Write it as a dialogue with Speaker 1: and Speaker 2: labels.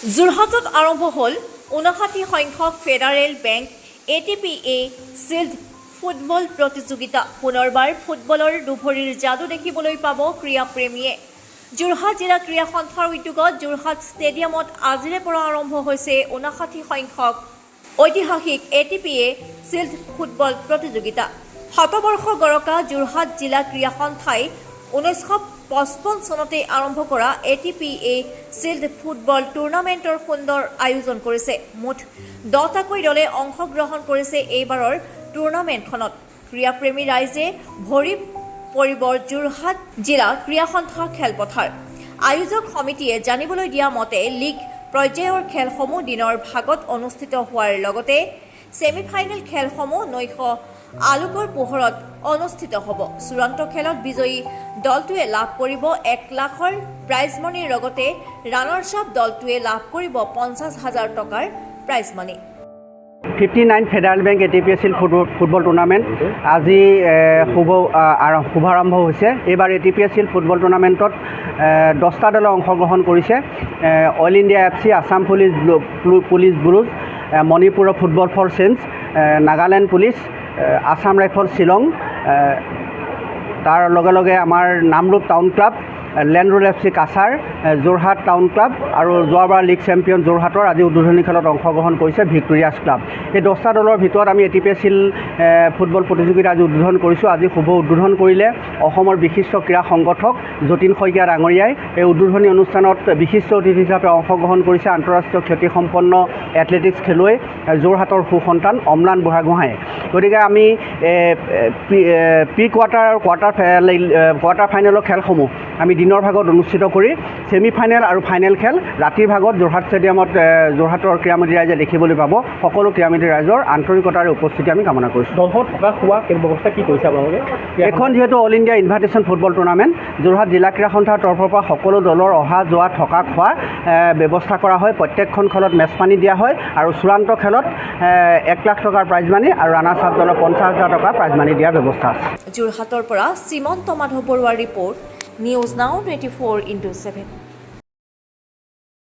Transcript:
Speaker 1: যোৰহাটত আৰম্ভ হ'ল 59 সংখ্যক federal Bank ATPA shield football প্ৰতিযোগিতা। পুনৰবাৰ ফুটবলৰ দুভৰিৰ যাদু দেখিবলৈ পাব ক্ৰীড়াপ্ৰেমীয়ে। যোৰহাট জিলা ক্ৰীড়া সন্থাৰ উদ্যোগত যোৰহাট ষ্টেডিয়ামত আজিৰে পৰা আৰম্ভ হৈছে 59 সংখ্যক ঐতিহাসিক ATPA চিল্ড ফুটবল প্ৰতিযোগিতা। শতবৰ্ষ গৰকা যোৰহাট জিলা ক্ৰীড়া সন্থাই 1955 চনতে আৰম্ভ কৰা ATPA চিল্ড ফুটবল টুৰ্ণামেণ্টৰ সুন্দৰ আয়োজন কৰিছে। মুঠ 10টাকৈ দলে অংশগ্ৰহণ কৰিছে এইবাৰৰ টুৰ্ণামেণ্টখনত। ক্ৰীড়াপ্ৰেমী ৰাইজে ভৰি পৰিব যোৰহাট জিলা ক্ৰীড়া সন্থা খেলপথাৰ। আয়োজক সমিতিয়ে জানিবলৈ দিয়া মতে লীগ পৰ্যায়ৰ খেলসমূহ দিনৰ ভাগত অনুষ্ঠিত হোৱাৰ লগতে ছেমিফাইনেল খেলসমূহ নৈশ আলোকৰ পোহৰত অনুষ্ঠিত হ'ব। চূড়ান্ত খেলত বিজয়ী দলটোৱে লাভ কৰিব 1 লাখৰ প্ৰাইজ মানিৰ লগতে ৰানাৰ্ছ আপ দলটোৱে লাভ কৰিব 50,000 টকাৰ prize money.
Speaker 2: 59 Federal Bank ATPA shield football tournament আজি শুভাৰম্ভ হৈছে। এইবাৰ ATPA চিল্ড ফুটবল টুৰ্ণামেণ্টত 10টা দলে অংশগ্ৰহণ কৰিছে। All India FC, Assam police bureau, Manipur football for change, Nagaland police, Assam rifle Shillong, তাৰ লগে লগে আমাৰ Namrup town club, land rule FC Cachar, Jorhat town club আৰু যোৱাবাৰ লীগ চেম্পিয়ন যোৰহাটৰ আজি উদ্বোধনী খেলত অংশগ্ৰহণ কৰিছে ভিক্টৰিয়াছ ক্লাব। এই 10টা দলৰ ভিতৰত আমি ATPA চিল্ড ফুটবল প্ৰতিযোগিতা আজি উদ্বোধন কৰিছোঁ। আজি শুভ উদ্বোধন কৰিলে অসমৰ বিশিষ্ট ক্ৰীড়া সংগঠক যতীন শইকীয়া ডাঙৰীয়াই। এই উদ্বোধনী অনুষ্ঠানত বিশিষ্ট অতিথি হিচাপে অংশগ্ৰহণ কৰিছে আন্তঃৰাষ্ট্ৰীয় খ্যাতিসম্পন্ন এথলেটিক্স খেলুৱৈ যোৰহাটৰ সুসন্তান অম্লান বুঢ়াগোহাঁই। গতিকে আমি প্ৰি কোৱাৰ্টাৰ আৰু কোৱাৰ্টাৰ ফাইনেলৰ খেলসমূহ আমি দিনৰ ভাগত অনুষ্ঠিত কৰি ছেমিফাইনেল আৰু ফাইনেল খেল ৰাতিৰ ভাগত যোৰহাট ষ্টেডিয়ামত যোৰহাটৰ ক্ৰীড়ামন্ত্ৰী ৰাইজে দেখিবলৈ পাব। সকলো ক্ৰীড়ামন্ত্ৰী ৰাইজৰ আন্তৰিকতাৰে উপস্থিতি আমি কামনা কৰিছোঁ।
Speaker 3: দলহত থকা খোৱা ব্যৱস্থা কি কৰিছে আপোনালোকে?
Speaker 2: এখন যিহেতু all India invitation football tournament, Jorhat জিলা ক্ৰীড়া সন্থাৰ তৰফৰ পৰা সকলো দলৰ অহা যোৱা থকা খোৱা ব্যৱস্থা কৰা হয়। প্ৰত্যেকখন খেলত মেচপানী দিয়া হয় আৰু চূড়ান্ত খেলত 1 লাখ টকাৰ প্ৰাইজ মানি আৰু ৰানাৰ্ছ আপ দলৰ 50,000 টকাৰ প্ৰাইজ মানি দিয়াৰ ব্যৱস্থা আছে।
Speaker 1: যোৰহাটৰ পৰা শ্ৰীমন্ত মাধৱ বৰুৱাৰ ৰিপৰ্ট, নিউজ নাও 24/7।